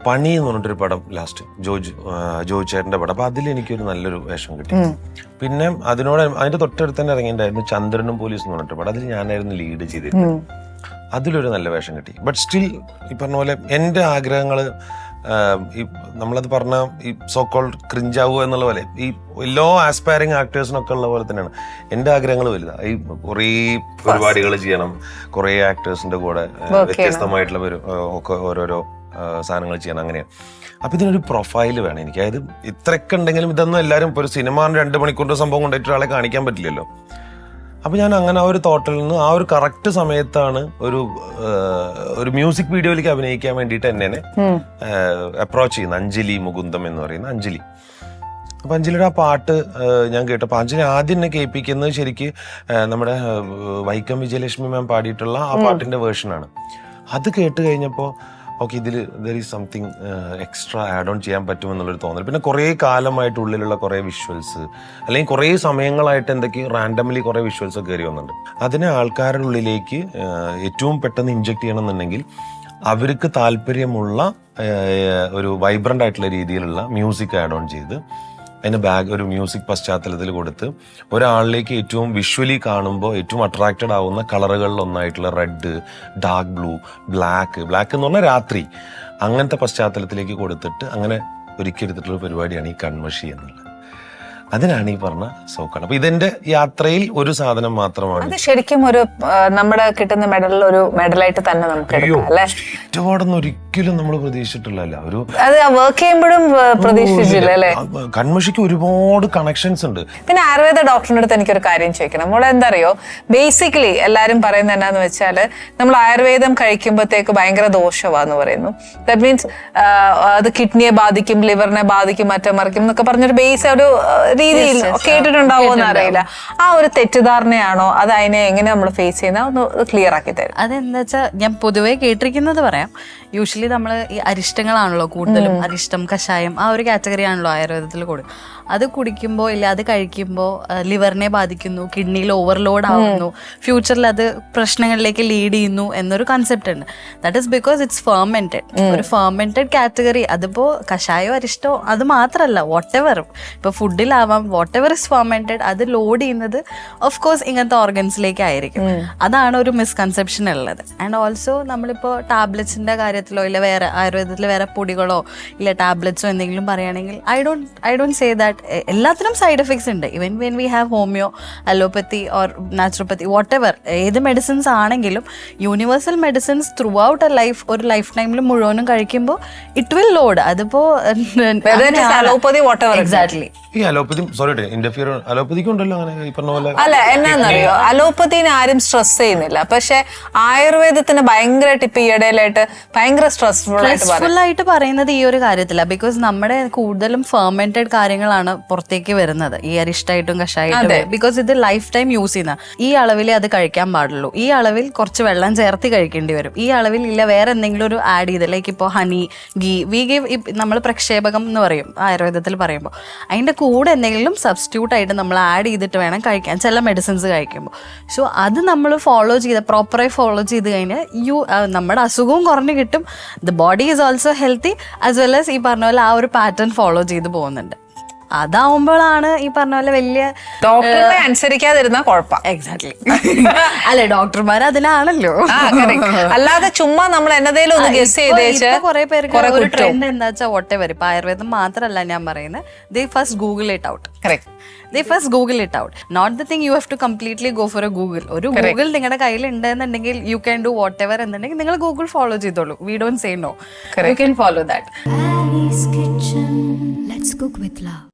പണി എന്ന് പറഞ്ഞിട്ടൊരു പടം ലാസ്റ്റ് ജോജ് ചേട്ടന്റെ പടം. അപ്പൊ അതിൽ എനിക്കൊരു നല്ലൊരു വേഷം കിട്ടി. പിന്നെ അതിന്റെ തൊട്ടടുത്ത് തന്നെ ഇറങ്ങിയിട്ടുണ്ടായിരുന്നു ചന്ദ്രനും പോലീസ് എന്ന് പറഞ്ഞിട്ട് പടം. അതിൽ ഞാനായിരുന്നു ലീഡ് ചെയ്തിരുന്നത്. അതിലൊരു നല്ല വേഷം കിട്ടി. ബട്ട് സ്റ്റിൽ ഈ പറഞ്ഞ പോലെ എൻ്റെ ആഗ്രഹങ്ങള് ഈ നമ്മളത് പറഞ്ഞ ഈ സോക്കോൾഡ് ക്രിഞ്ചാവുക എന്നുള്ള പോലെ ഈ എല്ലാ ആസ്പയറിങ് ആക്ടേഴ്സിനൊക്കെ ഉള്ള പോലെ തന്നെയാണ് എൻ്റെ ആഗ്രഹങ്ങൾ വലുതാണ്. ഈ കുറേ പരിപാടികൾ ചെയ്യണം, കുറേ ആക്ടേഴ്സിന്റെ കൂടെ വ്യത്യസ്തമായിട്ടുള്ള ഒക്കെ ഓരോരോ സാധനങ്ങൾ ചെയ്യണം, അങ്ങനെയാണ്. അപ്പൊ ഇതിനൊരു പ്രൊഫൈല് വേണം എനിക്ക്. അതായത് ഇത്രയൊക്കെ ഉണ്ടെങ്കിലും ഇതൊന്നും എല്ലാവരും ഇപ്പോൾ ഒരു സിനിമ 2 മണിക്കൂറിന്റെ സംഭവം കൊണ്ടായിട്ട് ഒരാളെ കാണിക്കാൻ പറ്റില്ലല്ലോ. അപ്പൊ ഞാൻ അങ്ങനെ ആ ഒരു തോട്ടിൽ നിന്ന് ആ ഒരു കറക്റ്റ് സമയത്താണ് ഒരു മ്യൂസിക് വീഡിയോയിലേക്ക് അഭിനയിക്കാൻ വേണ്ടിയിട്ട് എന്നെ അപ്രോച്ച് ചെയ്യുന്നത് അഞ്ജലി മുകുന്ദം എന്ന് പറയുന്ന അഞ്ജലി. അപ്പൊ അഞ്ജലിയുടെ ആ പാട്ട് ഞാൻ കേട്ടപ്പോൾ അഞ്ജലി ആദ്യം എന്നെ കേൾപ്പിക്കുന്നത് ശരിക്ക് നമ്മുടെ വൈക്കം വിജയലക്ഷ്മി മാം പാടിയിട്ടുള്ള ആ പാട്ടിന്റെ വേർഷനാണ്. അത് കേട്ട് കഴിഞ്ഞപ്പോൾ ഓക്കെ, ഇതിൽ there is something extra add on ചെയ്യാൻ പറ്റുമെന്നുള്ളൊരു തോന്നൽ. പിന്നെ കുറേ കാലമായിട്ട് ഉള്ളിലുള്ള കുറേ വിഷ്വൽസ്, അല്ലെങ്കിൽ കുറേ സമയങ്ങളായിട്ട് എന്തൊക്കെയോ റാൻഡംലി കുറേ വിഷ്വൽസ് ഒക്കെ കയറി വന്നിട്ടുണ്ട്. അതിനെ ആൾക്കാരുടെ ഉള്ളിലേക്ക് ഏറ്റവും പെട്ടെന്ന് ഇൻജെക്ട് ചെയ്യണമെന്നുണ്ടെങ്കിൽ അവർക്ക് താല്പര്യമുള്ള ഒരു വൈബ്രൻ്റ് ആയിട്ടുള്ള രീതിയിലുള്ള മ്യൂസിക് ആഡ് ഓൺ ചെയ്ത് അതിന് ഒരു മ്യൂസിക് പശ്ചാത്തലത്തിൽ കൊടുത്ത് ഒരാളിലേക്ക് ഏറ്റവും വിഷ്വലി കാണുമ്പോൾ ഏറ്റവും അട്രാക്റ്റഡ് ആവുന്ന കളറുകളിൽ ഒന്നായിട്ടുള്ള റെഡ്, ഡാർക്ക് ബ്ലൂ, ബ്ലാക്ക് എന്ന് പറഞ്ഞാൽ രാത്രി, അങ്ങനത്തെ പശ്ചാത്തലത്തിലേക്ക് കൊടുത്തിട്ട് അങ്ങനെ ഒരുക്കിയെടുത്തിട്ടുള്ള പരിപാടിയാണ് ഈ കൺമഷി എന്നുള്ളത്. അതിനാണ് ഈ പറഞ്ഞ സോക്കാണ്. അപ്പൊ ഇതെന്റെ യാത്രയിൽ ഒരു സാധനം മാത്രമാണ്. അത് ശരിക്കും ഒരു നമ്മുടെ കിട്ടുന്ന മെഡലിൽ ഒരു മെഡലായിട്ട് തന്നെ നമുക്ക് ചുറ്റുപാടൊന്നും ഒരിക്കലും നമ്മൾ പ്രതീക്ഷിച്ചിട്ടില്ല. ഒരു അത് വർക്ക് ചെയ്യുമ്പോഴും പ്രതീക്ഷിച്ചില്ല അല്ലേ. കൺമഷിക്ക് ഒരുപാട് കണക്ഷൻസ് ഉണ്ട്. പിന്നെ ആയുർവേദ ഡോക്ടറിന്റെ അടുത്ത് എനിക്കൊരു കാര്യം ചോദിക്കണം. നമ്മൾ എന്താ അറിയോ, ബേസിക്കലി എല്ലാരും പറയുന്നത് എന്നാന്ന് വെച്ചാല് നമ്മൾ ആയുർവേദം കഴിക്കുമ്പോഴത്തേക്ക് ഭയങ്കര ദോഷമാന്ന് പറയുന്നു. ദാറ്റ് മീൻസ് അത് കിഡ്നിയെ ബാധിക്കും, ലിവറിനെ ബാധിക്കും, മറ്റേ മറിക്കും എന്നൊക്കെ പറഞ്ഞൊരു ബേസ് ഒരു രീതിയിൽ കേട്ടിട്ടുണ്ടാവോ എന്ന് അറിയില്ല. ആ ഒരു തെറ്റിദ്ധാരണയാണോ, അത് അതിനെ എങ്ങനെ നമ്മൾ ഫേസ് ചെയ്യുന്ന ഒന്ന് ക്ലിയർ ആക്കി തരും. അതെന്താ വെച്ചാൽ ഞാൻ പൊതുവെ കേട്ടിരിക്കുന്നത് പറയാം. യൂഷ്വലി നമ്മൾ ഈ അരിഷ്ടങ്ങളാണല്ലോ കൂടുതലും, അരിഷ്ടം, കഷായം, ആ ഒരു കാറ്റഗറി ആണല്ലോ ആയുർവേദത്തിൽ കൊടുക്കും. അത് കുടിക്കുമ്പോൾ ഇല്ല അത് കഴിക്കുമ്പോൾ ലിവറിനെ ബാധിക്കുന്നു, കിഡ്നിയിൽ ഓവർലോഡ് ആവുന്നു, ഫ്യൂച്ചറിൽ അത് പ്രശ്നങ്ങളിലേക്ക് ലീഡ് ചെയ്യുന്നു എന്നൊരു കൺസെപ്റ്റ് ഉണ്ട്. That is because it's fermented. ഒരു ഫെർമെന്റഡ് കാറ്റഗറി. അതിപ്പോ കഷായോ അരിഷ്ടോ അത് മാത്രമല്ല, വാട്ട് എവർ ഇപ്പൊ ഫുഡിലാവാം, വാട്ട് എവർ ഇസ് ഫെർമെന്റഡ്, അത് ലോഡ് ചെയ്യുന്നത് ഓഫ് കോഴ്സ് ഇങ്ങനത്തെ ഓർഗൻസിലേക്ക് ആയിരിക്കും. അതാണ് ഒരു മിസ്കൺസെപ്ഷൻ ഉള്ളത്. ആൻഡ് ഓൾസോ നമ്മളിപ്പോ ടാബ്ലറ്റ്സിന്റെ കാര്യത്തിലോ ഇല്ല വേറെ ആയുർവേദത്തിൽ വേറെ പൊടികളോ ഇല്ല ടാബ്ലറ്റ്സോ എന്തെങ്കിലും പറയുകയാണെങ്കിൽ ഐ ഡോണ്ട് സേ ദാറ്റ് എല്ലാത്തിനും സൈഡ് എഫക്ട്സ് ഉണ്ട്. Even when we have homeo, allopathy or naturopathy, whatever ഏത് മെഡിസിൻസ് ആണെങ്കിലും യൂണിവേഴ്സൽ മെഡിസിൻസ് ത്രൂ ഔട്ട് ഒരു ലൈഫ് ടൈമിൽ മുഴുവനും കഴിക്കുമ്പോൾ ഇറ്റ് വിൽ ലോഡ്. അതിപ്പോ എക്സാക്ട്ലി ഈ അലോപ്പതിക്ക് ഉണ്ടല്ലോ അങ്ങനെ ഈ പറഞ്ഞ പോലെ. അല്ല എന്നാന്നറിയോ, അലോപ്പതിനെ ആരും സ്ട്രെസ് ചെയ്യുന്നില്ല, പക്ഷെ ആയുർവേദത്തിന് ഭയങ്കരമായിട്ട് ഇപ്പൊ ഈയിടയിലായിട്ട് ഭയങ്കര സ്ട്രെസ്ഫുൾ ആയിട്ട് പറയുന്നത് ഈ ഒരു കാര്യത്തിലാണ്. ബിക്കോസ് നമ്മുടെ കൂടുതലും ഫെർമെന്റഡ് കാര്യങ്ങളാണ് പുറത്തേക്ക് വരുന്നത്, ഈ അരിഷ്ടായിട്ടും കഷായിട്ടും. ബിക്കോസ് ഇത് ലൈഫ് ടൈം യൂസ് ചെയ്യുന്ന, ഈ അളവിൽ അത് കഴിക്കാൻ പാടുള്ളൂ, ഈ അളവിൽ കുറച്ച് വെള്ളം ചേർത്ത് കഴിക്കേണ്ടി വരും, ഈ അളവിൽ ഇല്ല വേറെ എന്തെങ്കിലും ഒരു ആഡ് ചെയ്ത്, ലൈക്ക് ഇപ്പോൾ ഹണി, വി ഗീവ്, നമ്മൾ പ്രക്ഷേപകം എന്ന് പറയും ആയുർവേദത്തിൽ പറയുമ്പോൾ, അതിൻ്റെ കൂടെ എന്തെങ്കിലും സബ്സ്റ്റിറ്റ്യൂട്ട് ആയിട്ട് നമ്മൾ ആഡ് ചെയ്തിട്ട് വേണം കഴിക്കാൻ ചില മെഡിസിൻസ് കഴിക്കുമ്പോൾ. സോ അത് നമ്മൾ പ്രോപ്പറായി ഫോളോ ചെയ്ത് കഴിഞ്ഞാൽ നമ്മുടെ അസുഖവും കുറഞ്ഞു കിട്ടും, the body is also healthy as well as ഈ പറഞ്ഞ പോലെ ആ ഒരു പാറ്റേൺ ഫോളോ ചെയ്ത് പോകുന്നുണ്ട്. അതാവുമ്പോഴാണ് ഈ പറഞ്ഞ പോലെ വലിയ ഡോക്ടറെ അനുസരിക്കാതിരുന്ന കുഴപ്പം. എക്സാക്ട്ലി. അല്ലെ, ഡോക്ടർമാർ അതിനാണല്ലോ. അല്ലാതെ ചുമ്മാ നമ്മൾ എന്നതേലും ഒന്ന് ഗസ് ചെയ്തേച്ച് കുറെ പേർക്ക് ഒരു ട്രെൻഡ് എന്താ വെച്ചാൽ വോട്ടെവർ, ഇപ്പൊ ആയുർവേദം മാത്രമല്ല ഞാൻ പറയുന്നത്, they first Google it out. They first Google it out. Not the thing you have to completely go for a Google. ഒരു ഗൂഗിൾ നിങ്ങളുടെ കയ്യിൽ ഉണ്ടെന്നുണ്ടെങ്കിൽ you can do whatever എന്നുണ്ടെങ്കിൽ നിങ്ങൾ ഗൂഗിൾ ഫോളോ ചെയ്തോളൂ. We don't say no. You can follow that. Annie's Kitchen. Let's cook with love.